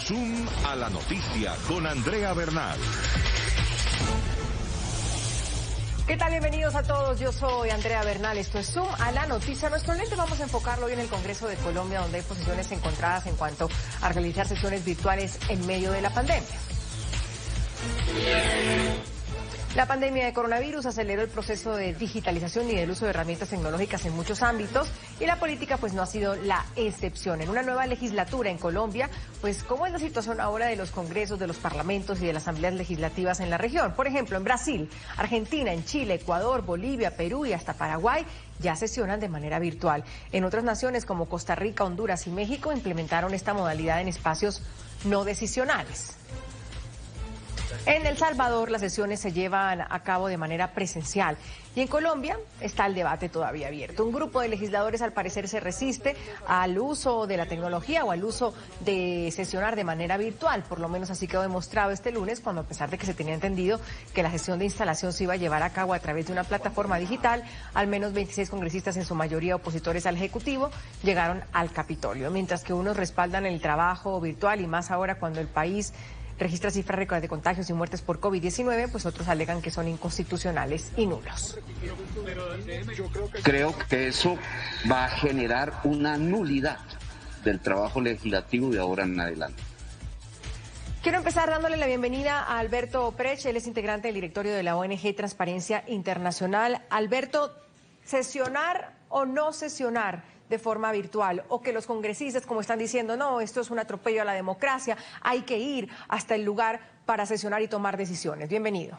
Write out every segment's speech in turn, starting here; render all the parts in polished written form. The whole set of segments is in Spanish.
Zoom a la noticia con Andrea Bernal. ¿Qué tal? Bienvenidos a todos. Yo soy Andrea Bernal. Esto es Zoom a la noticia. Nuestro lente vamos a enfocarlo hoy en el Congreso de Colombia, donde hay posiciones encontradas en cuanto a realizar sesiones virtuales en medio de la pandemia. La pandemia de coronavirus aceleró el proceso de digitalización y del uso de herramientas tecnológicas en muchos ámbitos, y la política pues no ha sido la excepción. En una nueva legislatura en Colombia, pues ¿cómo es la situación ahora de los congresos, de los parlamentos y de las asambleas legislativas en la región? Por ejemplo, en Brasil, Argentina, en Chile, Ecuador, Bolivia, Perú y hasta Paraguay ya sesionan de manera virtual. En otras naciones como Costa Rica, Honduras y México implementaron esta modalidad en espacios no decisionales. En El Salvador las sesiones se llevan a cabo de manera presencial, y en Colombia está el debate todavía abierto. Un grupo de legisladores al parecer se resiste al uso de la tecnología o al uso de sesionar de manera virtual. Por lo menos así quedó demostrado este lunes, cuando a pesar de que se tenía entendido que la sesión de instalación se iba a llevar a cabo a través de una plataforma digital, al menos 26 congresistas, en su mayoría opositores al Ejecutivo, llegaron al Capitolio, mientras que unos respaldan el trabajo virtual, y más ahora cuando el país registra cifras récord de contagios y muertes por COVID-19, pues otros alegan que son inconstitucionales y nulos. Creo que eso va a generar una nulidad del trabajo legislativo de ahora en adelante. Quiero empezar dándole la bienvenida a Alberto Prech. Él es integrante del directorio de la ONG Transparencia Internacional. Alberto, ¿sesionar o no sesionar de forma virtual? O que los congresistas, como están diciendo, no, esto es un atropello a la democracia, hay que ir hasta el lugar para sesionar y tomar decisiones. Bienvenido.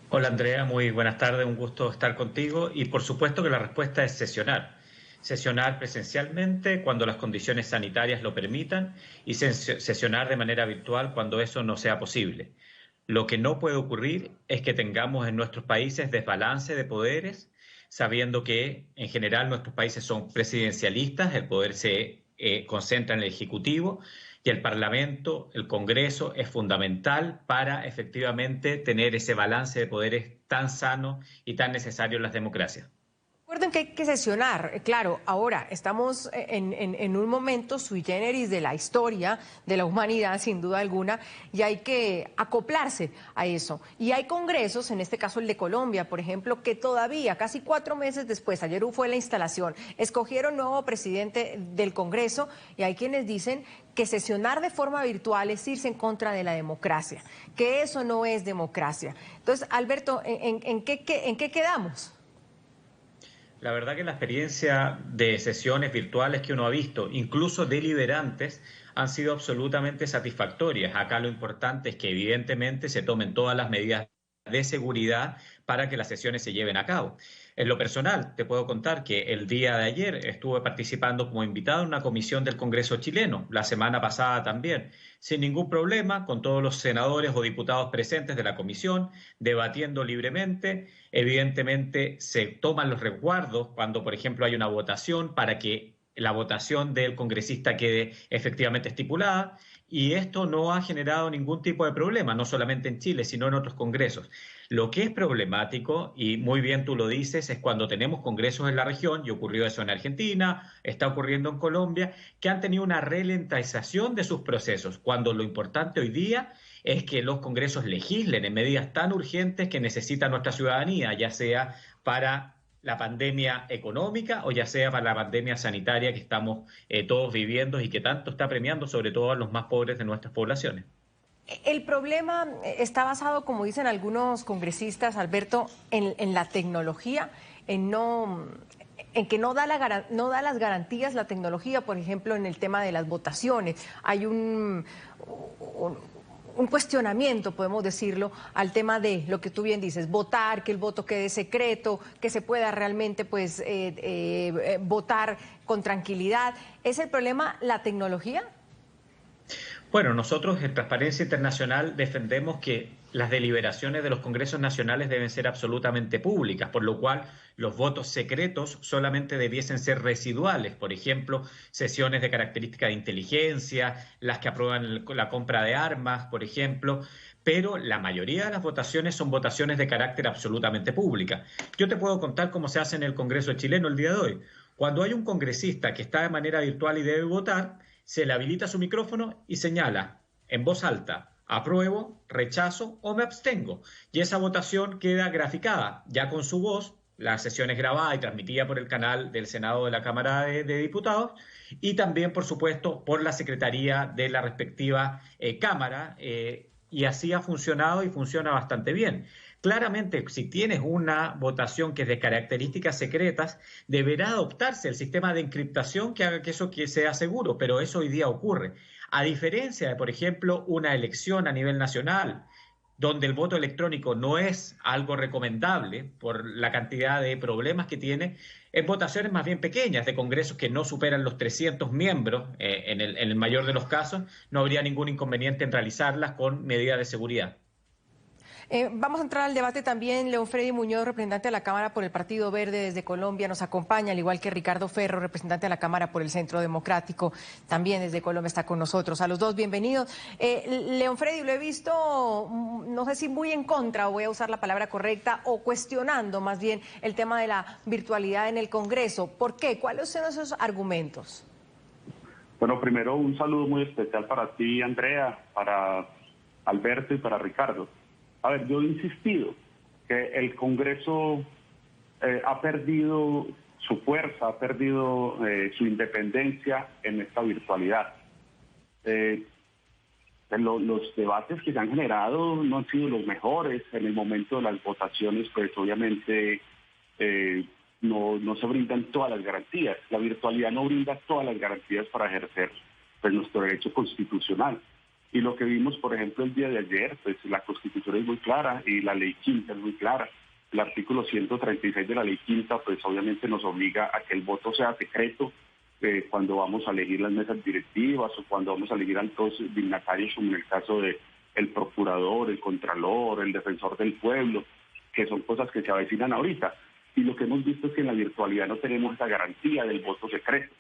Hola Andrea, muy buenas tardes, un gusto estar contigo, y por supuesto que la respuesta es sesionar. Sesionar presencialmente cuando las condiciones sanitarias lo permitan, y sesionar de manera virtual cuando eso no sea posible. Lo que no puede ocurrir es que tengamos en nuestros países desbalance de poderes, sabiendo que en general nuestros países son presidencialistas, el poder se concentra en el Ejecutivo, y el Parlamento, el Congreso, es fundamental para efectivamente tener ese balance de poderes tan sano y tan necesario en las democracias. Recuerden que hay que sesionar. Claro, ahora estamos en un momento sui generis de la historia de la humanidad, sin duda alguna, y hay que acoplarse a eso. Y hay congresos, en este caso el de Colombia, por ejemplo, que todavía, casi 4 meses después, ayer fue la instalación, escogieron nuevo presidente del Congreso, y hay quienes dicen que sesionar de forma virtual es irse en contra de la democracia, que eso no es democracia. Entonces, Alberto, ¿en qué quedamos? La verdad que la experiencia de sesiones virtuales que uno ha visto, incluso deliberantes, han sido absolutamente satisfactorias. Acá lo importante es que evidentemente se tomen todas las medidas de seguridad para que las sesiones se lleven a cabo. En lo personal, te puedo contar que el día de ayer estuve participando como invitado en una comisión del Congreso chileno, la semana pasada también, sin ningún problema, con todos los senadores o diputados presentes de la comisión, debatiendo libremente. Evidentemente se toman los resguardos cuando, por ejemplo, hay una votación para que la votación del congresista quede efectivamente estipulada, y esto no ha generado ningún tipo de problema, no solamente en Chile, sino en otros congresos. Lo que es problemático, y muy bien tú lo dices, es cuando tenemos congresos en la región, y ocurrió eso en Argentina, está ocurriendo en Colombia, que han tenido una ralentización de sus procesos, cuando lo importante hoy día es que los congresos legislen en medidas tan urgentes que necesita nuestra ciudadanía, ya sea para la pandemia económica o ya sea para la pandemia sanitaria que estamos todos viviendo y que tanto está premiando sobre todo a los más pobres de nuestras poblaciones. El problema está basado, como dicen algunos congresistas, Alberto, en la tecnología, en que no da las garantías la tecnología, por ejemplo, en el tema de las votaciones. Hay un cuestionamiento, podemos decirlo, al tema de lo que tú bien dices, votar, que el voto quede secreto, que se pueda realmente pues votar con tranquilidad. ¿Es el problema la tecnología? Bueno, nosotros en Transparencia Internacional defendemos que las deliberaciones de los congresos nacionales deben ser absolutamente públicas, por lo cual los votos secretos solamente debiesen ser residuales. Por ejemplo, sesiones de característica de inteligencia, las que aprueban la compra de armas, por ejemplo, pero la mayoría de las votaciones son votaciones de carácter absolutamente pública. Yo te puedo contar cómo se hace en el Congreso chileno el día de hoy. Cuando hay un congresista que está de manera virtual y debe votar, se le habilita su micrófono y señala en voz alta: apruebo, rechazo o me abstengo. Y esa votación queda graficada ya con su voz. La sesión es grabada y transmitida por el canal del Senado de la Cámara de Diputados y también, por supuesto, por la Secretaría de la respectiva Cámara. Y así ha funcionado y funciona bastante bien. Claramente, si tienes una votación que es de características secretas, deberá adoptarse el sistema de encriptación que haga que eso sea seguro, pero eso hoy día ocurre. A diferencia de, por ejemplo, una elección a nivel nacional, donde el voto electrónico no es algo recomendable por la cantidad de problemas que tiene, en votaciones más bien pequeñas de congresos que no superan los 300 miembros, en el mayor de los casos, no habría ningún inconveniente en realizarlas con medidas de seguridad. Vamos a entrar al debate también. Leonfredy Muñoz, representante de la Cámara por el Partido Verde desde Colombia, nos acompaña, al igual que Ricardo Ferro, representante de la Cámara por el Centro Democrático, también desde Colombia está con nosotros. A los dos, bienvenidos. Leonfredy, lo he visto, no sé si muy en contra, o voy a usar la palabra correcta, o cuestionando más bien el tema de la virtualidad en el Congreso. ¿Por qué? ¿Cuáles son esos argumentos? Bueno, primero un saludo muy especial para ti, Andrea, para Alberto y para Ricardo. A ver, yo he insistido que el Congreso ha perdido su fuerza, ha perdido su independencia en esta virtualidad. Los debates que se han generado no han sido los mejores. En el momento de las votaciones, pues obviamente no se brindan todas las garantías. La virtualidad no brinda todas las garantías para ejercer pues nuestro derecho constitucional. Y lo que vimos, por ejemplo, el día de ayer, pues la Constitución es muy clara y la Ley Quinta es muy clara. El artículo 136 de la Ley Quinta, pues obviamente nos obliga a que el voto sea secreto cuando vamos a elegir las mesas directivas o cuando vamos a elegir altos dignatarios, como en el caso de el procurador, el contralor, el defensor del pueblo, que son cosas que se avecinan ahorita. Y lo que hemos visto es que en la virtualidad no tenemos esa garantía del voto secreto.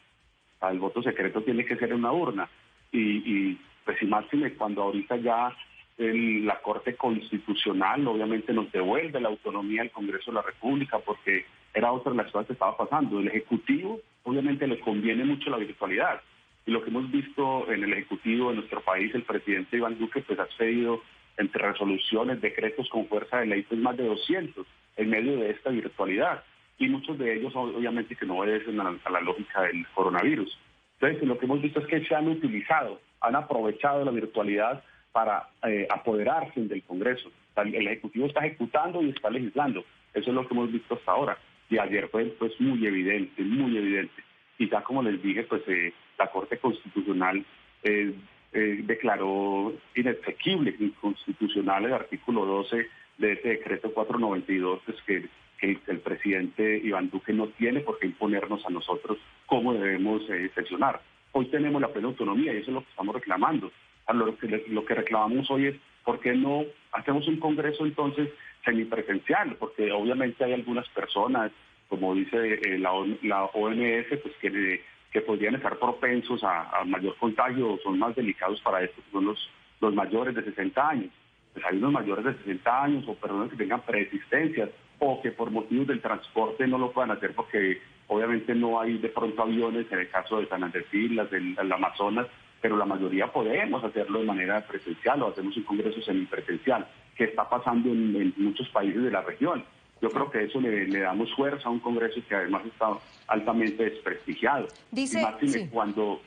O sea, el voto secreto tiene que ser en una urna. Y pues y máxime cuando ahorita ya la Corte Constitucional obviamente nos devuelve la autonomía al Congreso de la República, porque era otra de las cosas que estaba pasando. El Ejecutivo obviamente le conviene mucho la virtualidad. Y lo que hemos visto en el Ejecutivo de nuestro país, el presidente Iván Duque pues ha pedido entre resoluciones, decretos con fuerza de ley, pues más de 200 en medio de esta virtualidad. Y muchos de ellos obviamente que no obedecen a la lógica del coronavirus. Entonces lo que hemos visto es que se han utilizado, han aprovechado la virtualidad para apoderarse del Congreso. O sea, el Ejecutivo está ejecutando y está legislando. Eso es lo que hemos visto hasta ahora. Y ayer fue pues muy evidente, muy evidente. Y ya como les dije, pues la Corte Constitucional declaró inexequible, inconstitucional el artículo 12 de este decreto 492, pues que el presidente Iván Duque no tiene por qué imponernos a nosotros cómo debemos sesionar. Hoy tenemos la plena autonomía y eso es lo que estamos reclamando. Lo que reclamamos hoy es por qué no hacemos un Congreso entonces semipresencial, porque obviamente hay algunas personas, como dice la OMS, pues que podrían estar propensos a mayor contagio o son más delicados para esto, que son los mayores de 60 años. Pues hay unos mayores de 60 años o personas que tengan preexistencias o que por motivos del transporte no lo puedan hacer porque obviamente no hay de pronto aviones en el caso de San Andrés Islas, del Amazonas, pero la mayoría podemos hacerlo de manera presencial o hacemos un congreso semipresencial, que está pasando en muchos países de la región. Yo creo que eso le damos fuerza a un congreso que además está altamente desprestigiado. Dice, y máxime sí. cuando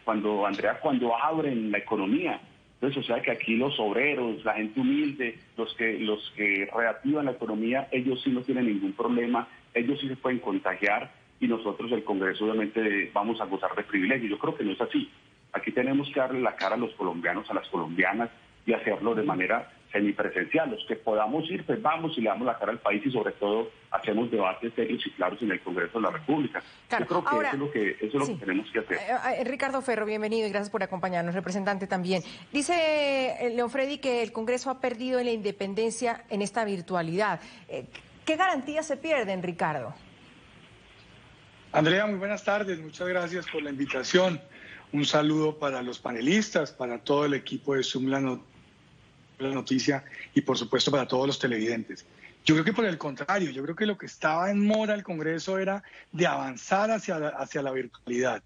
abren la economía. Entonces, o sea que aquí los obreros, la gente humilde, los que reactivan la economía, ellos sí no tienen ningún problema, ellos sí se pueden contagiar y nosotros, el Congreso, obviamente vamos a gozar de privilegios. Yo creo que no es así. Aquí tenemos que darle la cara a los colombianos, a las colombianas y hacerlo de manera semipresencial. Los que podamos ir, pues vamos y le damos la cara al país y sobre todo hacemos debates serios y claros en el Congreso de la República. Claro. Yo creo que ahora, eso es lo que tenemos que hacer. Ricardo Ferro, bienvenido y gracias por acompañarnos, representante también. Dice Leonfredy que el Congreso ha perdido la independencia en esta virtualidad. ¿Qué garantías se pierden, Ricardo? Andrea, muy buenas tardes, muchas gracias por la invitación. Un saludo para los panelistas, para todo el equipo de Zoom La la noticia y por supuesto para todos los televidentes. Yo creo que por el contrario, yo creo que lo que estaba en mora el Congreso era de avanzar hacia la virtualidad.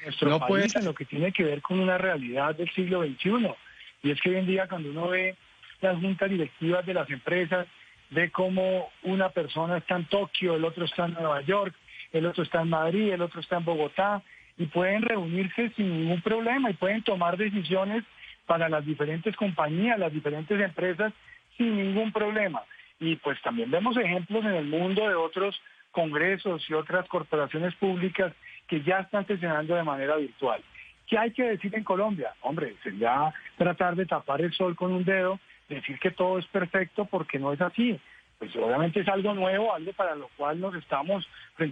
Nuestro país en lo que tiene que ver con una realidad del siglo XXI. Y es que hoy en día cuando uno ve las juntas directivas de las empresas, ve cómo una persona está en Tokio, el otro está en Nueva York, el otro está en Madrid, el otro está en Bogotá, y pueden reunirse sin ningún problema y pueden tomar decisiones para las diferentes compañías, las diferentes empresas, sin ningún problema. Y pues también vemos ejemplos en el mundo de otros congresos y otras corporaciones públicas que ya están sesionando de manera virtual. ¿Qué hay que decir en Colombia? Hombre, sería tratar de tapar el sol con un dedo, decir que todo es perfecto porque no es así. Pues obviamente es algo nuevo, algo frente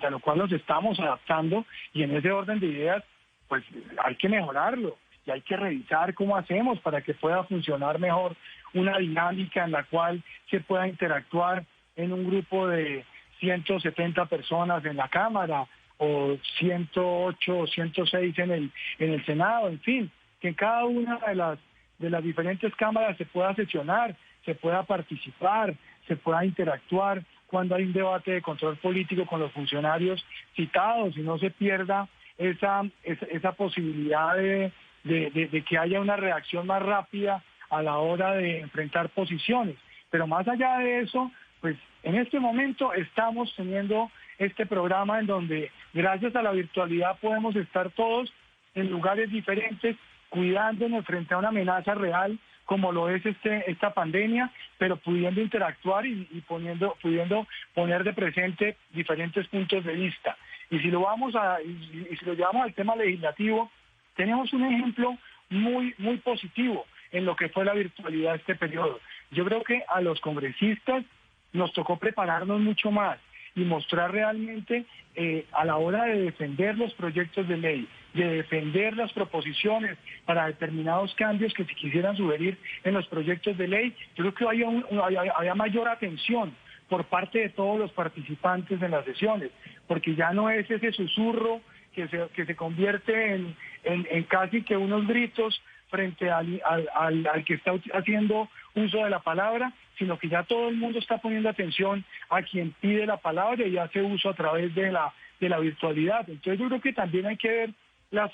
a lo cual nos estamos adaptando, y en ese orden de ideas, pues hay que mejorarlo y hay que revisar cómo hacemos para que pueda funcionar mejor una dinámica en la cual se pueda interactuar en un grupo de 170 personas en la Cámara o 108 o 106 en el Senado, en fin, que en cada una de las diferentes cámaras se pueda sesionar, se pueda participar, se pueda interactuar cuando hay un debate de control político con los funcionarios citados y no se pierda esa posibilidad de que haya una reacción más rápida a la hora de enfrentar posiciones. Pero más allá de eso, pues en este momento estamos teniendo este programa en donde gracias a la virtualidad podemos estar todos en lugares diferentes, cuidándonos frente a una amenaza real como lo es esta pandemia, pero pudiendo interactuar y pudiendo poner de presente diferentes puntos de vista. Y si lo llevamos al tema legislativo, tenemos un ejemplo muy, muy positivo en lo que fue la virtualidad este periodo. Yo creo que a los congresistas nos tocó prepararnos mucho más y mostrar realmente a la hora de defender los proyectos de ley, de defender las proposiciones para determinados cambios que se quisieran sugerir en los proyectos de ley. Yo creo que había mayor atención por parte de todos los participantes en las sesiones, porque ya no es ese susurro que se convierte en casi que unos gritos frente al que está haciendo uso de la palabra, sino que ya todo el mundo está poniendo atención a quien pide la palabra y hace uso a través de la virtualidad. Entonces yo creo que también hay que ver las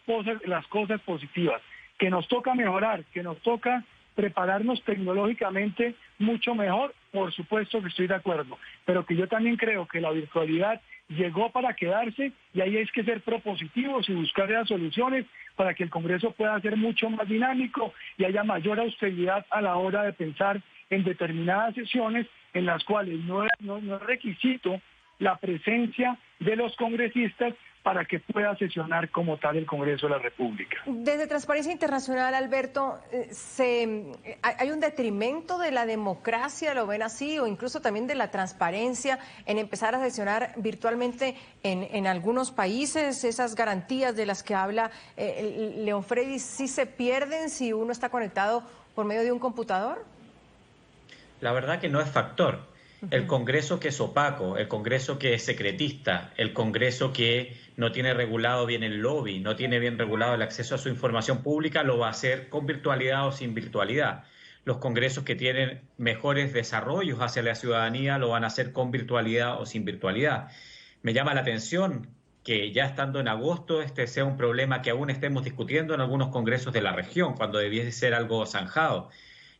cosas positivas, que nos toca mejorar, que nos toca prepararnos tecnológicamente mucho mejor, por supuesto que estoy de acuerdo, pero que yo también creo que la virtualidad llegó para quedarse y ahí hay que ser propositivos y buscar las soluciones para que el Congreso pueda ser mucho más dinámico y haya mayor austeridad a la hora de pensar en determinadas sesiones en las cuales no es requisito la presencia de los congresistas para que pueda sesionar como tal el Congreso de la República. Desde Transparencia Internacional, Alberto, ¿hay un detrimento de la democracia, lo ven así, o incluso también de la transparencia en empezar a sesionar virtualmente en algunos países? Esas garantías de las que habla Leonfredi, ¿sí se pierden si uno está conectado por medio de un computador? La verdad que no es factor. El Congreso que es opaco, el Congreso que es secretista, el Congreso que no tiene regulado bien el lobby, no tiene bien regulado el acceso a su información pública, lo va a hacer con virtualidad o sin virtualidad. Los congresos que tienen mejores desarrollos hacia la ciudadanía lo van a hacer con virtualidad o sin virtualidad. Me llama la atención que ya estando en agosto este sea un problema que aún estemos discutiendo en algunos congresos de la región, cuando debiese ser algo zanjado.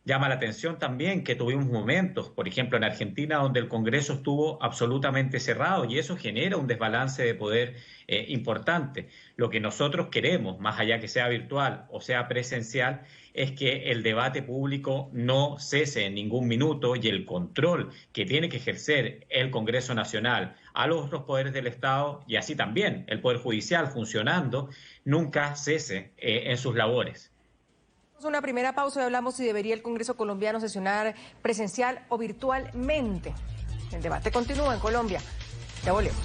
Llama la atención también que tuvimos momentos, por ejemplo en Argentina, donde el Congreso estuvo absolutamente cerrado y eso genera un desbalance de poder importante. Lo que nosotros queremos, más allá que sea virtual o sea presencial, es que el debate público no cese en ningún minuto y el control que tiene que ejercer el Congreso Nacional a los otros poderes del Estado y así también el Poder Judicial funcionando, nunca cese en sus labores. Una primera pausa y hablamos si debería el Congreso colombiano sesionar presencial o virtualmente. El debate continúa en Colombia. Ya volvemos.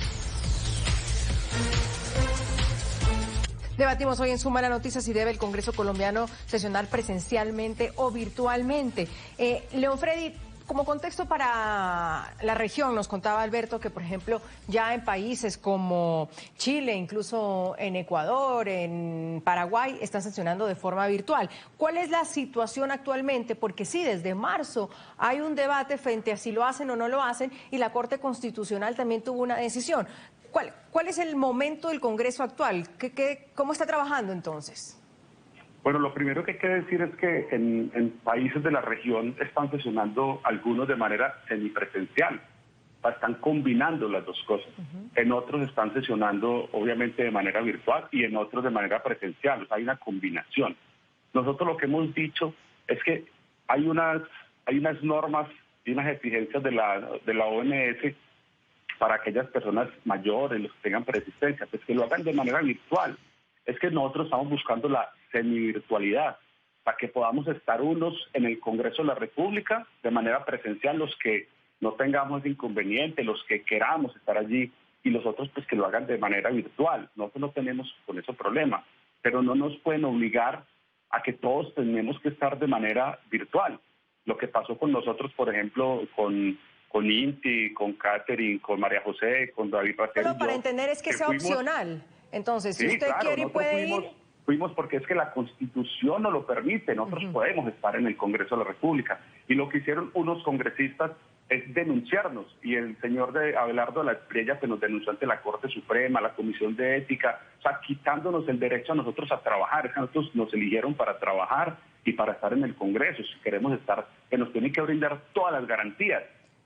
Debatimos hoy en Suma la Noticia si debe el Congreso colombiano sesionar presencialmente o virtualmente. Leonfredi, Como contexto para la región, nos contaba Alberto que, por ejemplo, ya en países como Chile, incluso en Ecuador, en Paraguay, están sesionando de forma virtual. ¿Cuál es la situación actualmente? Porque sí, desde marzo hay un debate frente a si lo hacen o no lo hacen, y la Corte Constitucional también tuvo una decisión. ¿Cuál es el momento del Congreso actual? ¿Cómo está trabajando entonces? Bueno, lo primero que hay que decir es que en países de la región están sesionando algunos de manera semipresencial, están combinando las dos cosas. En otros están sesionando obviamente de manera virtual y en otros de manera presencial, o sea, hay una combinación. Nosotros lo que hemos dicho es que hay unas normas y unas exigencias de la OMS para aquellas personas mayores, los que tengan persistencia, pues que lo hagan de manera virtual. Es que nosotros estamos buscando la semivirtualidad, para que podamos estar unos en el Congreso de la República de manera presencial, los que no tengamos inconveniente, los que queramos estar allí, y los otros pues que lo hagan de manera virtual. Nosotros no tenemos con eso problema, pero no nos pueden obligar a que todos tenemos que estar de manera virtual. Lo que pasó con nosotros, por ejemplo, con Inti, con Catherine, con María José, con David Ratero. Pero para entender es que sea opcional. Entonces, si usted quiere y puede ir... Fuimos porque es que la Constitución no lo permite, nosotros podemos estar en el Congreso de la República. Y lo que hicieron unos congresistas es denunciarnos, y el señor Abelardo de la Espriella que nos denunció ante la Corte Suprema, la Comisión de Ética, o sea, quitándonos el derecho a nosotros a trabajar. Es que nosotros nos eligieron para trabajar y para estar en el Congreso. Si queremos estar, que nos tienen que brindar todas las garantías.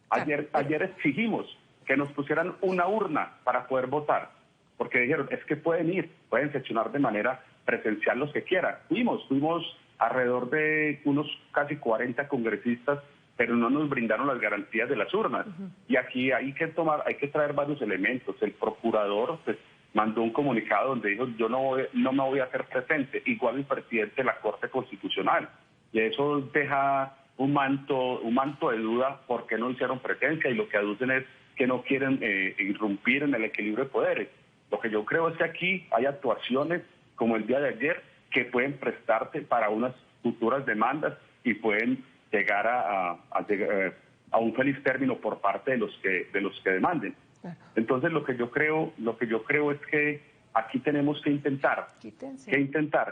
Ayer exigimos que nos pusieran una urna para poder votar, porque dijeron, es que pueden sesionar de manera presencial los que quieran. Fuimos alrededor de unos casi 40 congresistas, pero no nos brindaron las garantías de las urnas. Y aquí hay que traer varios elementos. El procurador pues, mandó un comunicado donde dijo, yo no me voy a hacer presente, igual el presidente de la Corte Constitucional. Y eso deja un manto de duda por qué no hicieron presencia, y lo que aducen es que no quieren irrumpir en el equilibrio de poderes. Lo que yo creo es que aquí hay actuaciones como el día de ayer que pueden prestarse para unas futuras demandas y pueden llegar a un feliz término por parte de los que demanden. Entonces lo que yo creo es que aquí tenemos que intentar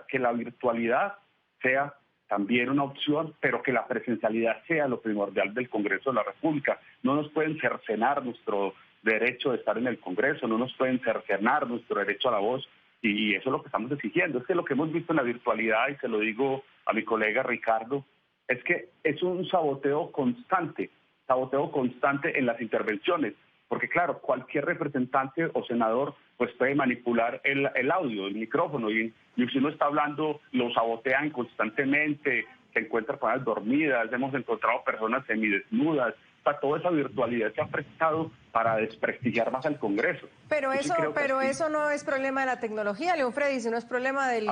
que la virtualidad sea también una opción, pero que la presencialidad sea lo primordial del Congreso de la República. No nos pueden cercenar nuestro derecho de estar en el Congreso, no nos pueden cercenar nuestro derecho a la voz, y eso es lo que estamos exigiendo. Es que lo que hemos visto en la virtualidad, y se lo digo a mi colega Ricardo, es que es un saboteo constante en las intervenciones, porque claro, cualquier representante o senador pues puede manipular el audio, el micrófono, y si uno está hablando lo sabotean constantemente, se encuentran personas dormidas, hemos encontrado personas semidesnudas. O sea, toda esa virtualidad se ha prestado para desprestigiar más al Congreso. Pero eso no es problema de la tecnología, León Freddy, sino es problema del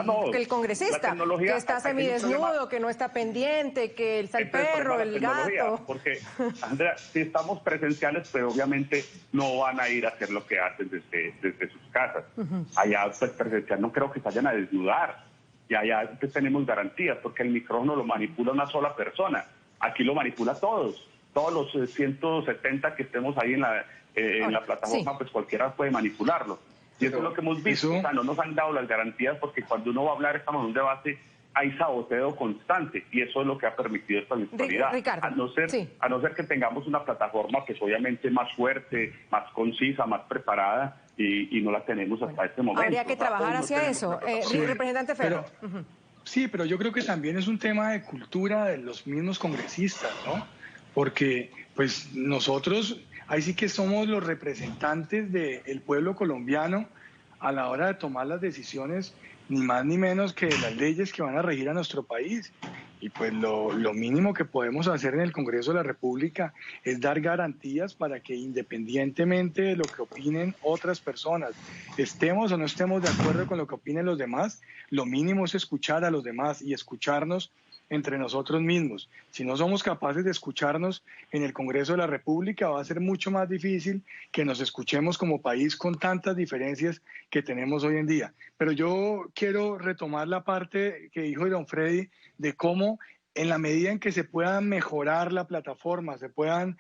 congresista, que está semidesnudo, que no está pendiente, que está el perro, el gato. Porque, Andrea, si estamos presenciales, pero obviamente no van a ir a hacer lo que hacen desde sus casas. Allá, pues, presencial, no creo que se vayan a desnudar. Y allá pues, tenemos garantías, porque el micrófono lo manipula una sola persona. Aquí lo manipula todos los 170 que estemos ahí en la plataforma, pues cualquiera puede manipularlo. Y eso es lo que hemos visto. O sea, no nos han dado las garantías, porque cuando uno va a hablar, estamos en un debate, hay saboteo constante, y eso es lo que ha permitido esta virtualidad. Ricardo, a no ser que tengamos una plataforma pues obviamente más fuerte, más concisa, más preparada, y no la tenemos hasta este momento. Habría que trabajar hacia eso. Representante Ferro. Sí, pero yo creo que también es un tema de cultura de los mismos congresistas, ¿no? Porque pues nosotros ahí sí que somos los representantes del pueblo colombiano a la hora de tomar las decisiones, ni más ni menos que de las leyes que van a regir a nuestro país. Y pues lo mínimo que podemos hacer en el Congreso de la República es dar garantías para que, independientemente de lo que opinen otras personas, estemos o no estemos de acuerdo con lo que opinen los demás, lo mínimo es escuchar a los demás y escucharnos entre nosotros mismos. Si no somos capaces de escucharnos en el Congreso de la República, va a ser mucho más difícil que nos escuchemos como país con tantas diferencias que tenemos hoy en día. Pero yo quiero retomar la parte que dijo don Freddy de cómo en la medida en que se puedan mejorar la plataforma, se puedan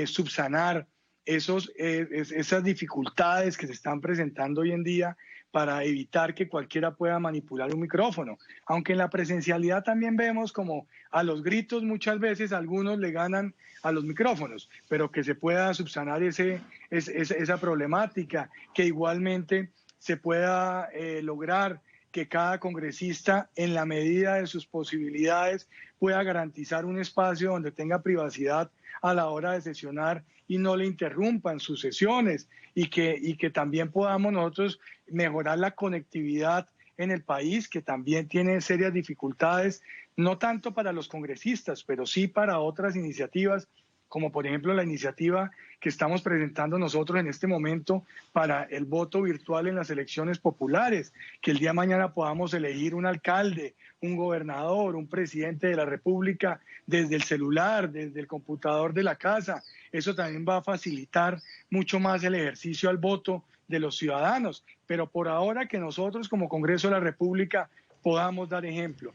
subsanar esas dificultades que se están presentando hoy en día para evitar que cualquiera pueda manipular un micrófono. Aunque en la presencialidad también vemos como a los gritos muchas veces algunos le ganan a los micrófonos, pero que se pueda subsanar esa problemática, que igualmente se pueda lograr que cada congresista, en la medida de sus posibilidades, pueda garantizar un espacio donde tenga privacidad a la hora de sesionar y no le interrumpan sus sesiones, y que también podamos nosotros mejorar la conectividad en el país, que también tiene serias dificultades, no tanto para los congresistas, pero sí para otras iniciativas, como por ejemplo la iniciativa que estamos presentando nosotros en este momento para el voto virtual en las elecciones populares, que el día de mañana podamos elegir un alcalde, un gobernador, un presidente de la República desde el celular, desde el computador de la casa. Eso también va a facilitar mucho más el ejercicio al voto de los ciudadanos, pero por ahora que nosotros como Congreso de la República podamos dar ejemplo.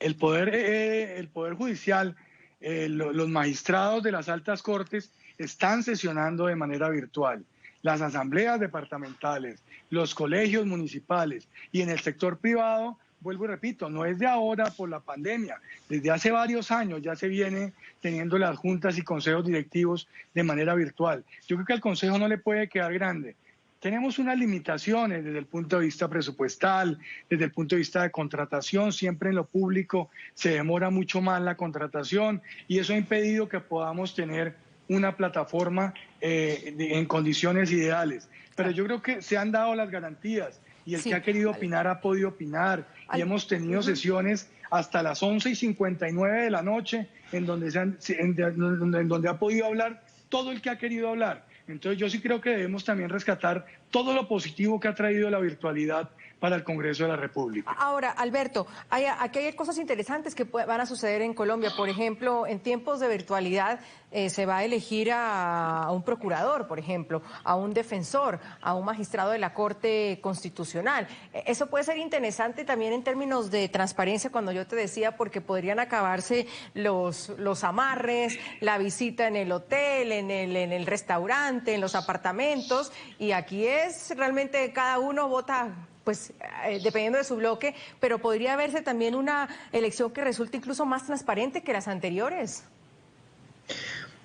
El Poder Judicial, los magistrados de las altas cortes están sesionando de manera virtual. Las asambleas departamentales, los colegios municipales, y en el sector privado, vuelvo y repito, no es de ahora por la pandemia, desde hace varios años ya se viene teniendo las juntas y consejos directivos de manera virtual. Yo creo que al consejo no le puede quedar grande. Tenemos unas limitaciones desde el punto de vista presupuestal, desde el punto de vista de contratación. Siempre en lo público se demora mucho más la contratación, y eso ha impedido que podamos tener una plataforma en condiciones ideales. Pero yo creo que se han dado las garantías, y el que ha querido opinar ha podido opinar, y hemos tenido sesiones hasta las 11:59 de la noche en donde ha podido hablar todo el que ha querido hablar. Entonces yo sí creo que debemos también rescatar todo lo positivo que ha traído la virtualidad para el Congreso de la República. Ahora, Alberto, aquí hay cosas interesantes que van a suceder en Colombia. Por ejemplo, en tiempos de virtualidad se va a elegir a un procurador, por ejemplo, a un defensor, a un magistrado de la Corte Constitucional. Eso puede ser interesante también en términos de transparencia, cuando yo te decía, porque podrían acabarse los amarres, la visita en el hotel, en el restaurante, en los apartamentos, y aquí es realmente cada uno vota pues dependiendo de su bloque, pero podría verse también una elección que resulte incluso más transparente que las anteriores.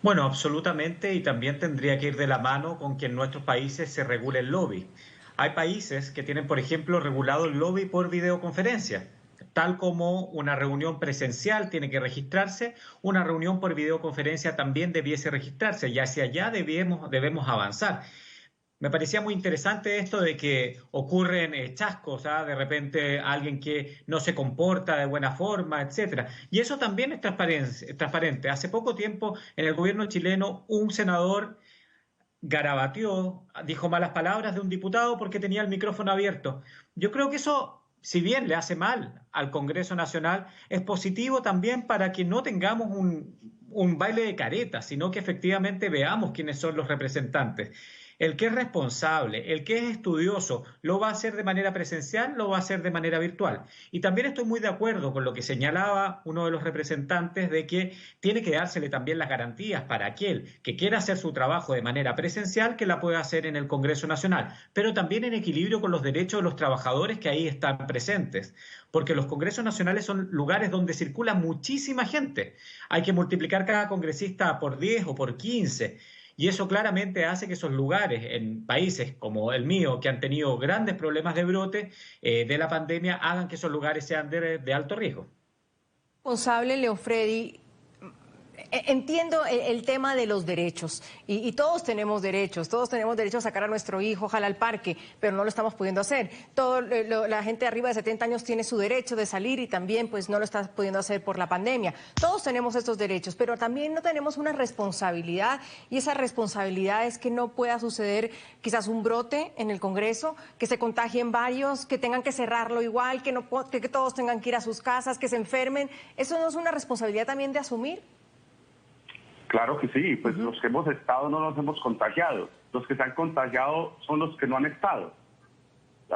Bueno, absolutamente, y también tendría que ir de la mano con que en nuestros países se regule el lobby. Hay países que tienen, por ejemplo, regulado el lobby por videoconferencia. Tal como una reunión presencial tiene que registrarse, una reunión por videoconferencia también debiese registrarse, y hacia allá debemos avanzar. Me parecía muy interesante esto de que ocurren chascos, de repente alguien que no se comporta de buena forma, etcétera. Y eso también es transparente. Hace poco tiempo en el gobierno chileno un senador garabateó, dijo malas palabras de un diputado porque tenía el micrófono abierto. Yo creo que eso, si bien le hace mal al Congreso Nacional, es positivo también para que no tengamos un baile de caretas, sino que efectivamente veamos quiénes son los representantes. El que es responsable, el que es estudioso, lo va a hacer de manera presencial, lo va a hacer de manera virtual. Y también estoy muy de acuerdo con lo que señalaba uno de los representantes de que tiene que dársele también las garantías para aquel que quiera hacer su trabajo de manera presencial, que la pueda hacer en el Congreso Nacional, pero también en equilibrio con los derechos de los trabajadores que ahí están presentes. Porque los congresos nacionales son lugares donde circula muchísima gente. Hay que multiplicar cada congresista por 10 o por 15. Y eso claramente hace que esos lugares en países como el mío, que han tenido grandes problemas de brote de la pandemia, hagan que esos lugares sean de alto riesgo. Responsable, Leofredi, entiendo el tema de los derechos, y todos tenemos derechos a sacar a nuestro hijo, ojalá al parque, pero no lo estamos pudiendo hacer. La gente de arriba de 70 años tiene su derecho de salir y también pues no lo está pudiendo hacer por la pandemia. Todos tenemos estos derechos, pero también no tenemos una responsabilidad, y esa responsabilidad es que no pueda suceder quizás un brote en el Congreso, que se contagien varios, que tengan que cerrarlo igual, que todos tengan que ir a sus casas, que se enfermen. ¿Eso no es una responsabilidad también de asumir? Claro que sí, pues los que hemos estado no nos hemos contagiado. Los que se han contagiado son los que no han estado.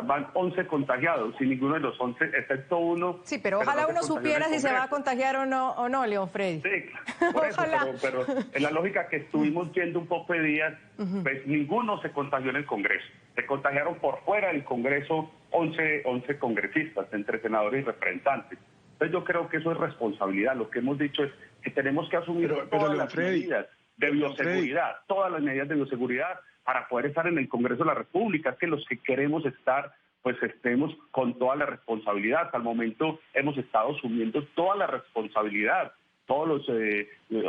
Van 11 contagiados, y ninguno de los 11, excepto uno. Sí, pero ojalá uno supiera si se va a contagiar o no, León Freddy. Sí, por eso, pero en la lógica que estuvimos viendo un poco de días, pues ninguno se contagió en el Congreso. Se contagiaron por fuera del Congreso 11 congresistas, entre senadores y representantes. Entonces yo creo que eso es responsabilidad. Lo que hemos dicho es que tenemos que asumir todas las medidas de bioseguridad, todas las medidas de bioseguridad para poder estar en el Congreso de la República. Es que los que queremos estar, pues estemos con toda la responsabilidad. Hasta el momento hemos estado asumiendo toda la responsabilidad, todos los,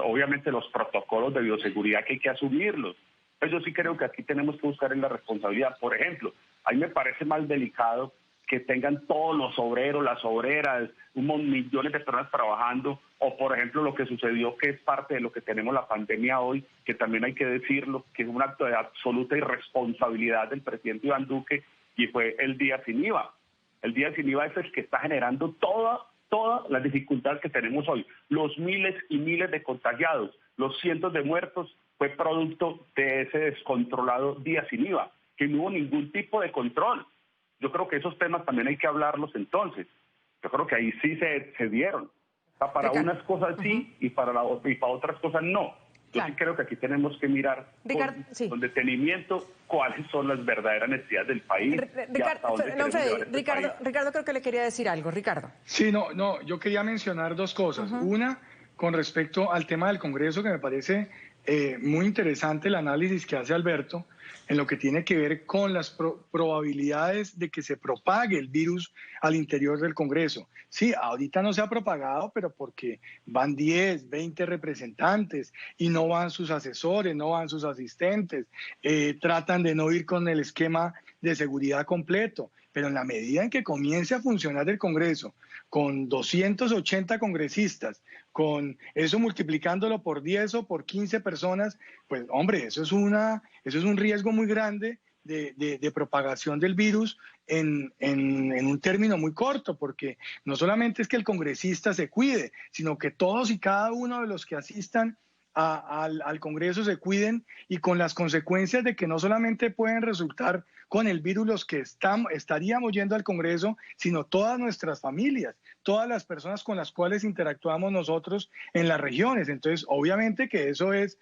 obviamente los protocolos de bioseguridad que hay que asumirlos. Pues yo sí creo que aquí tenemos que buscar en la responsabilidad. Por ejemplo, a mí me parece más delicado que tengan todos los obreros, las obreras, millones de personas trabajando, o por ejemplo lo que sucedió, que es parte de lo que tenemos la pandemia hoy, que también hay que decirlo, que es un acto de absoluta irresponsabilidad del presidente Iván Duque, y fue el día sin IVA. El día sin IVA es el que está generando todas las dificultades que tenemos hoy. Los miles y miles de contagiados, los cientos de muertos, fue producto de ese descontrolado día sin IVA, que no hubo ningún tipo de control. Yo creo que esos temas también hay que hablarlos entonces. Yo creo que ahí sí se dieron. O sea, para unas cosas sí y para otras cosas no. Yo sí creo que aquí tenemos que mirar con detenimiento cuáles son las verdaderas necesidades del país. Ricardo creo que le quería decir algo. Ricardo. Sí, yo quería mencionar dos cosas. Una, con respecto al tema del Congreso, que me parece muy interesante el análisis que hace Alberto en lo que tiene que ver con las probabilidades de que se propague el virus al interior del Congreso. Sí, ahorita no se ha propagado, pero porque van 10, 20 representantes y no van sus asesores, no van sus asistentes, tratan de no ir con el esquema de seguridad completo. Pero en la medida en que comience a funcionar el Congreso, con 280 congresistas, con eso multiplicándolo por 10 o por 15 personas, pues hombre, eso es un riesgo muy grande de propagación del virus en un término muy corto, porque no solamente es que el congresista se cuide, sino que todos y cada uno de los que asistan al Congreso se cuiden, y con las consecuencias de que no solamente pueden resultar con el virus los que estaríamos yendo al Congreso, sino todas nuestras familias, todas las personas con las cuales interactuamos nosotros en las regiones. Entonces, obviamente que eso es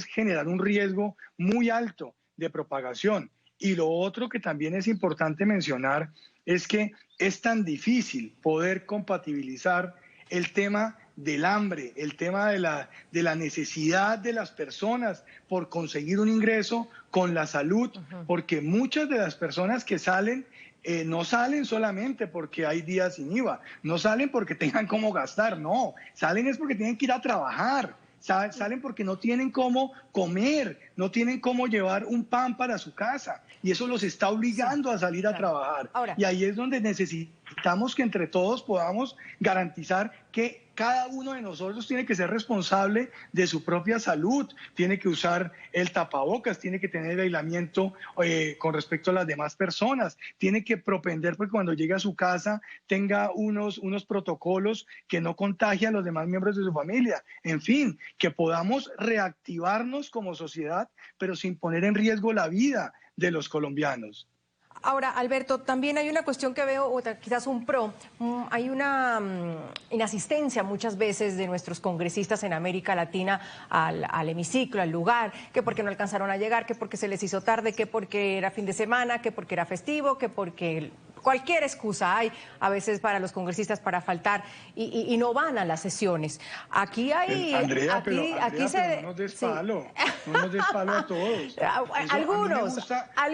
generar un riesgo muy alto de propagación. Y lo otro que también es importante mencionar es que es tan difícil poder compatibilizar el tema del hambre, el tema de la necesidad de las personas por conseguir un ingreso con la salud, porque muchas de las personas que salen no salen solamente porque hay días sin IVA, no salen porque tengan cómo gastar, no, salen es porque tienen que ir a trabajar. Salen porque no tienen cómo comer, no tienen cómo llevar un pan para su casa, y eso los está obligando a salir a trabajar. Y ahí es donde necesitamos que entre todos podamos garantizar que cada uno de nosotros tiene que ser responsable de su propia salud, tiene que usar el tapabocas, tiene que tener el aislamiento con respecto a las demás personas, tiene que propender porque cuando llegue a su casa tenga unos protocolos que no contagien a los demás miembros de su familia. En fin, que podamos reactivarnos como sociedad, pero sin poner en riesgo la vida de los colombianos. Ahora, Alberto, también hay una cuestión que veo, o quizás un hay una inasistencia muchas veces de nuestros congresistas en América Latina al hemiciclo, al lugar, que porque no alcanzaron a llegar, que porque se les hizo tarde, que porque era fin de semana, que porque era festivo, que porque cualquier excusa hay a veces para los congresistas para faltar y no van a las sesiones. Aquí hay... Andrea, pero no nos des palo, no nos des palo a todos. Algunos.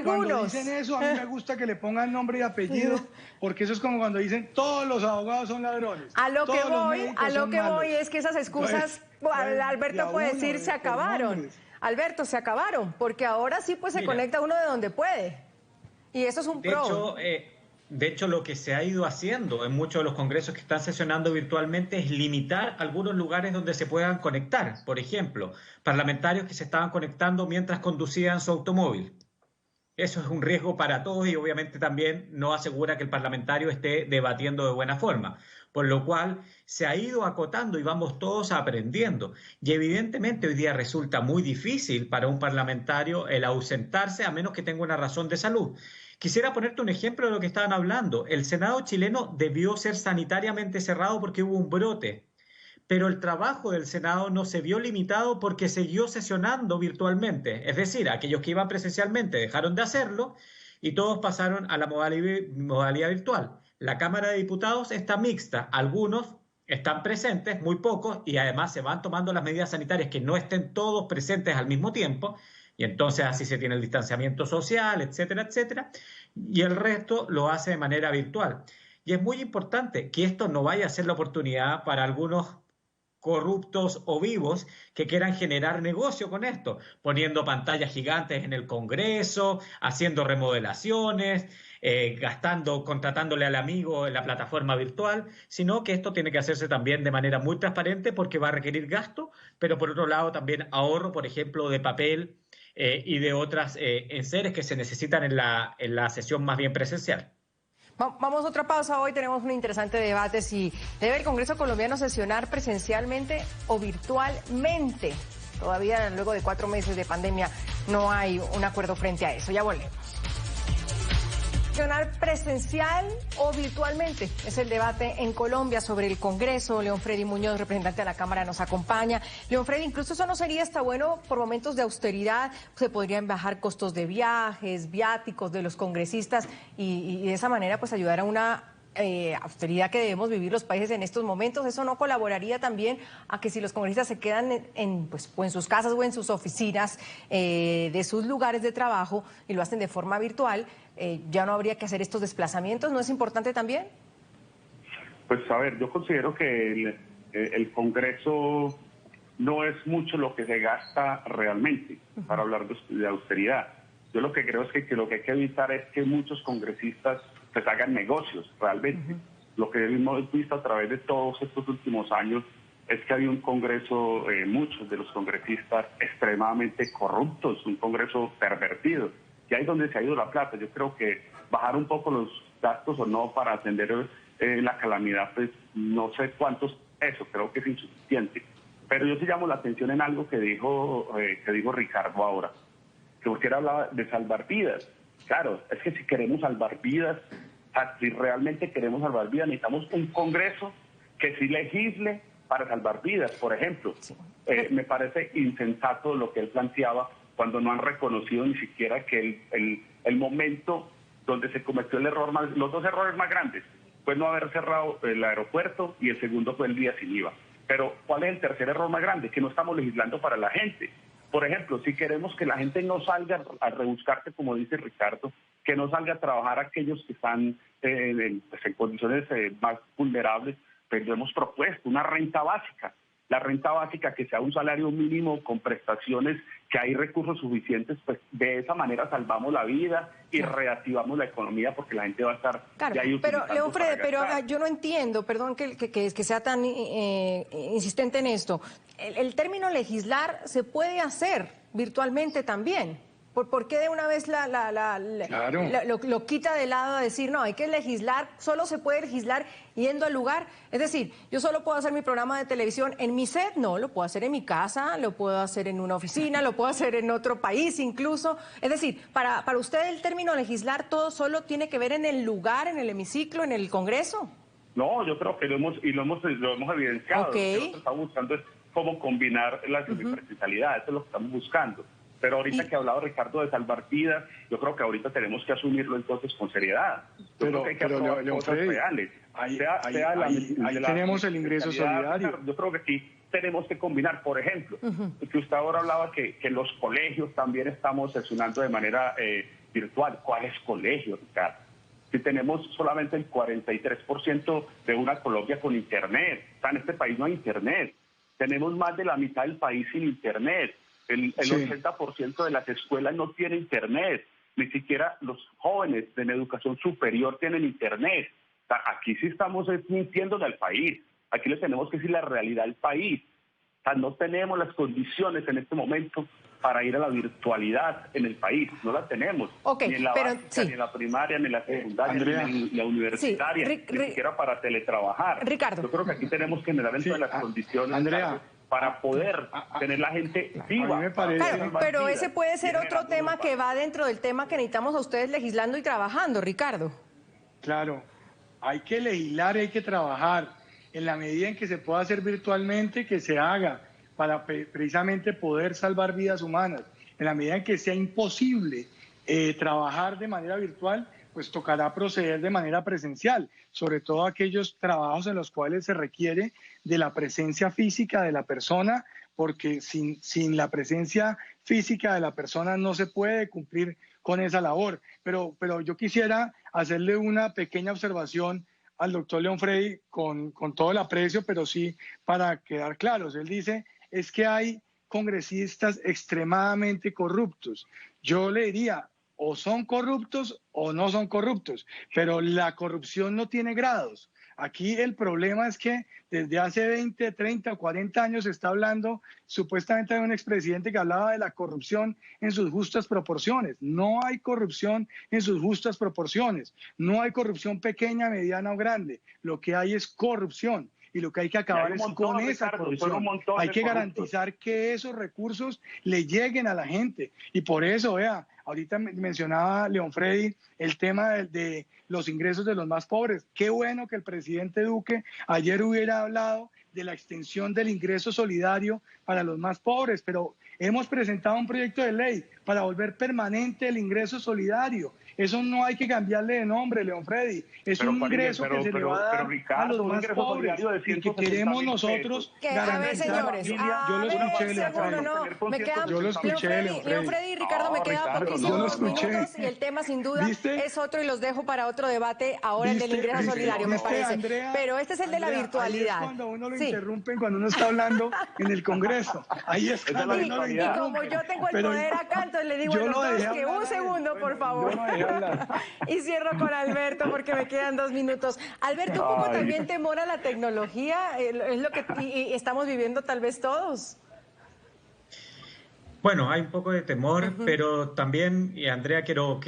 Cuando dicen eso, a mí me gusta que le pongan nombre y apellido, porque eso es como cuando dicen todos los abogados son ladrones. A lo que voy es que esas excusas, Alberto puede decir, se acabaron. Alberto, se acabaron, porque ahora sí pues se conecta uno de donde puede. Y eso es un pro. De hecho, lo que se ha ido haciendo en muchos de los congresos que están sesionando virtualmente es limitar algunos lugares donde se puedan conectar. Por ejemplo, parlamentarios que se estaban conectando mientras conducían su automóvil. Eso es un riesgo para todos y obviamente también no asegura que el parlamentario esté debatiendo de buena forma. Por lo cual se ha ido acotando y vamos todos aprendiendo. Y evidentemente hoy día resulta muy difícil para un parlamentario el ausentarse a menos que tenga una razón de salud. Quisiera ponerte un ejemplo de lo que estaban hablando. El Senado chileno debió ser sanitariamente cerrado porque hubo un brote, pero el trabajo del Senado no se vio limitado porque siguió sesionando virtualmente. Es decir, aquellos que iban presencialmente dejaron de hacerlo y todos pasaron a la modalidad virtual. La Cámara de Diputados está mixta, algunos están presentes, muy pocos, y además se van tomando las medidas sanitarias que no estén todos presentes al mismo tiempo, y entonces así se tiene el distanciamiento social, etcétera, etcétera, y el resto lo hace de manera virtual. Y es muy importante que esto no vaya a ser la oportunidad para algunos corruptos o vivos que quieran generar negocio con esto, poniendo pantallas gigantes en el Congreso, haciendo remodelaciones, contratándole al amigo en la plataforma virtual, sino que esto tiene que hacerse también de manera muy transparente porque va a requerir gasto, pero por otro lado también ahorro, por ejemplo, de papel y de otras enseres que se necesitan en la sesión más bien presencial. Vamos a otra pausa. Hoy tenemos un interesante debate si debe el Congreso colombiano sesionar presencialmente o virtualmente. Todavía luego de 4 meses de pandemia no hay un acuerdo frente a eso. Ya volvemos. ¿Sesionar presencial o virtualmente? Es el debate en Colombia sobre el Congreso. León Freddy Muñoz, representante de la Cámara, nos acompaña. León Freddy, incluso eso no sería hasta bueno por momentos de austeridad. Se podrían bajar costos de viajes, viáticos de los congresistas y de esa manera pues ayudar a una austeridad que debemos vivir los países en estos momentos. ¿Eso no colaboraría también a que si los congresistas se quedan pues, o en sus casas o en sus oficinas de sus lugares de trabajo y lo hacen de forma virtual, ya no habría que hacer estos desplazamientos? ¿No es importante también? Pues a ver, yo considero que el Congreso no es mucho lo que se gasta realmente para hablar de austeridad. Yo lo que creo es que lo que hay que evitar es que muchos congresistas pues hagan negocios realmente. Lo que hemos visto a través de todos estos últimos años es que había un Congreso, muchos de los congresistas extremadamente corruptos, un Congreso pervertido, y ahí es donde se ha ido la plata. Yo creo que bajar un poco los gastos o no para atender la calamidad, pues no sé cuántos, eso creo que es insuficiente. Pero yo sí llamo la atención en algo que dijo Ricardo ahora, que usted hablaba de salvar vidas. Claro, es que si queremos salvar vidas, si realmente queremos salvar vidas, necesitamos un Congreso que sí legisle para salvar vidas. Por ejemplo, me parece insensato lo que él planteaba cuando no han reconocido ni siquiera que el momento donde se cometió el error, los 2 errores más grandes, fue no haber cerrado el aeropuerto y el segundo fue el día sin IVA. Pero ¿cuál es el tercer error más grande? Que no estamos legislando para la gente. Por ejemplo, si queremos que la gente no salga a rebuscarse, como dice Ricardo, que no salga a trabajar aquellos que están en condiciones más vulnerables, pues lo hemos propuesto una renta básica. La renta básica que sea un salario mínimo con prestaciones, que hay recursos suficientes, pues de esa manera salvamos la vida y reactivamos la economía porque la gente va a estar... Claro, pero León Freddy, yo no entiendo, perdón que sea tan insistente en esto. El término legislar se puede hacer virtualmente también. ¿Por qué de una vez lo quita de lado a decir, no, hay que legislar, solo se puede legislar yendo al lugar? Es decir, yo solo puedo hacer mi programa de televisión en mi set, no, lo puedo hacer en mi casa, lo puedo hacer en una oficina, lo puedo hacer en otro país incluso. Es decir, para usted el término legislar todo solo tiene que ver en el lugar, en el hemiciclo, en el Congreso. No, yo creo que lo hemos evidenciado. Okay. Lo que estamos buscando es cómo combinar la semipresencialidad, eso es lo que estamos buscando. Pero ahorita que ha hablado Ricardo de salvar vidas, yo creo que ahorita tenemos que asumirlo entonces con seriedad. Yo creo que hay que aprobar cosas reales. Ahí tenemos el ingreso solidario. Yo creo que aquí tenemos que combinar, por ejemplo, que usted ahora hablaba que los colegios también estamos sesionando de manera virtual. ¿Cuáles colegios, Ricardo? Si tenemos solamente el 43% de una Colombia con Internet. O sea, en este país no hay Internet. Tenemos más de la mitad del país sin Internet. El 80% de las escuelas no tiene Internet, ni siquiera los jóvenes en educación superior tienen Internet. O sea, aquí sí estamos mintiéndole al país, aquí le tenemos que decir la realidad al país. O sea, no tenemos las condiciones en este momento para ir a la virtualidad en el país, no la tenemos, ni en la básica, ni en la primaria, ni en la secundaria, ni en la universitaria, ni siquiera para teletrabajar. Ricardo. Yo creo que aquí tenemos que generar dentro de las condiciones para poder tener la gente viva. A mí me parece. Claro, pero ese puede ser otro tema que va dentro del tema que necesitamos a ustedes legislando y trabajando, Ricardo. Claro, hay que legislar, hay que trabajar. En la medida en que se pueda hacer virtualmente, que se haga para precisamente poder salvar vidas humanas. En la medida en que sea imposible trabajar de manera virtual, pues tocará proceder de manera presencial, sobre todo aquellos trabajos en los cuales se requiere de la presencia física de la persona, porque sin la presencia física de la persona no se puede cumplir con esa labor. Pero yo quisiera hacerle una pequeña observación al doctor Leonfredi con todo el aprecio, pero sí para quedar claros. Él dice, es que hay congresistas extremadamente corruptos. Yo le diría, o son corruptos o no son corruptos, pero la corrupción no tiene grados. Aquí el problema es que desde hace 20, 30, 40 años se está hablando supuestamente de un expresidente que hablaba de la corrupción en sus justas proporciones. No hay corrupción en sus justas proporciones. No hay corrupción pequeña, mediana o grande. Lo que hay es corrupción. Y lo que hay que acabar es con esa corrupción. Hay que garantizar que esos recursos le lleguen a la gente. Y por eso, vea, ahorita mencionaba Leonfredi el tema de los ingresos de los más pobres. Qué bueno que el presidente Duque ayer hubiera hablado de la extensión del ingreso solidario para los más pobres, pero hemos presentado un proyecto de ley para volver permanente el ingreso solidario. Eso no hay que cambiarle de nombre, Leonfredi. Es un ingreso que se le va a dar a los más pobres y que queremos nosotros garantizar. A ver, señores, yo lo escuché, yo lo escuché, Leonfredi y Ricardo, me quedan poquísimos minutos y el tema sin duda es otro y los dejo para otro debate, ahora el del ingreso solidario, me parece. Andrea, pero este es el de la virtualidad. Ahí es cuando uno lo interrumpen, cuando uno está hablando en el Congreso. Ahí es cuando uno lo interrumpen. Y como yo tengo el poder acá, entonces le digo a los dos que un segundo, por favor. Y cierro con Alberto porque me quedan 2 minutos. Alberto, un poco también temor a la tecnología, es lo que estamos viviendo tal vez todos. Bueno, hay un poco de temor, pero también, y Andrea, quiero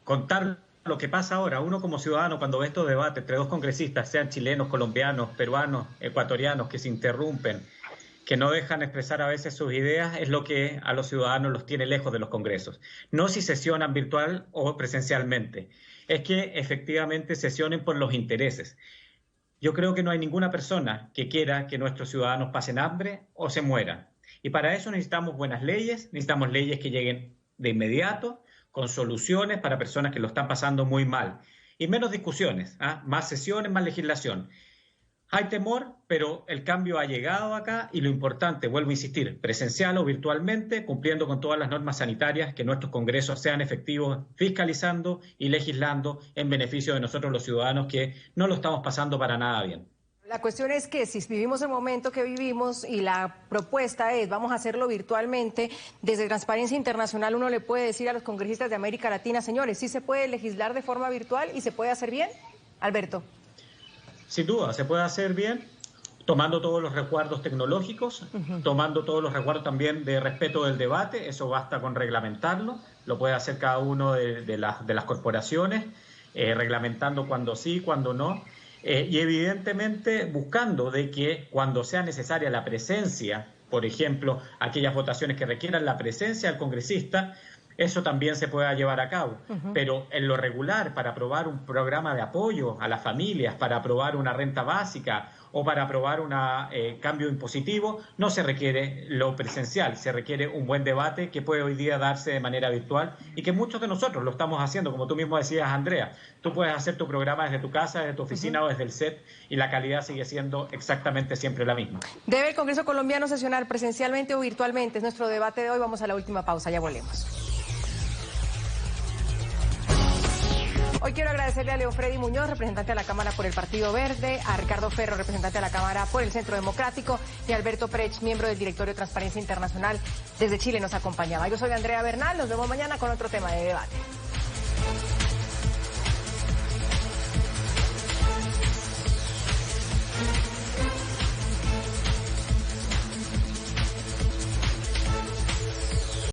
contar lo que pasa ahora. Uno como ciudadano, cuando ve estos debates entre dos congresistas, sean chilenos, colombianos, peruanos, ecuatorianos, que se interrumpen, que no dejan expresar a veces sus ideas, es lo que a los ciudadanos los tiene lejos de los congresos. No si sesionan virtual o presencialmente, es que efectivamente sesionen por los intereses. Yo creo que no hay ninguna persona que quiera que nuestros ciudadanos pasen hambre o se mueran. Y para eso necesitamos buenas leyes, necesitamos leyes que lleguen de inmediato, con soluciones para personas que lo están pasando muy mal. Y menos discusiones, más sesiones, más legislación. Hay temor, pero el cambio ha llegado acá y lo importante, vuelvo a insistir, presencial o virtualmente, cumpliendo con todas las normas sanitarias, que nuestros congresos sean efectivos, fiscalizando y legislando en beneficio de nosotros los ciudadanos que no lo estamos pasando para nada bien. La cuestión es que si vivimos el momento que vivimos y la propuesta es vamos a hacerlo virtualmente, desde Transparencia Internacional uno le puede decir a los congresistas de América Latina, señores, ¿sí se puede legislar de forma virtual y se puede hacer bien? Alberto. Sin duda, se puede hacer bien, tomando todos los resguardos tecnológicos, tomando todos los resguardos también de respeto del debate, eso basta con reglamentarlo, lo puede hacer cada uno de las corporaciones, reglamentando cuando sí, cuando no, y evidentemente buscando de que cuando sea necesaria la presencia, por ejemplo, aquellas votaciones que requieran la presencia del congresista, eso también se pueda llevar a cabo. Pero en lo regular, para aprobar un programa de apoyo a las familias, para aprobar una renta básica o para aprobar un cambio impositivo, no se requiere lo presencial, se requiere un buen debate que puede hoy día darse de manera virtual y que muchos de nosotros lo estamos haciendo, como tú mismo decías, Andrea. Tú puedes hacer tu programa desde tu casa, desde tu oficina o desde el set y la calidad sigue siendo exactamente siempre la misma. ¿Debe el Congreso colombiano sesionar presencialmente o virtualmente? Es nuestro debate de hoy. Vamos a la última pausa, ya volvemos. Hoy quiero agradecerle a Leonfredi Muñoz, representante de la Cámara por el Partido Verde, a Ricardo Ferro, representante de la Cámara por el Centro Democrático, y a Alberto Prech, miembro del Directorio de Transparencia Internacional. Desde Chile nos acompañaba. Yo soy Andrea Bernal, nos vemos mañana con otro tema de debate.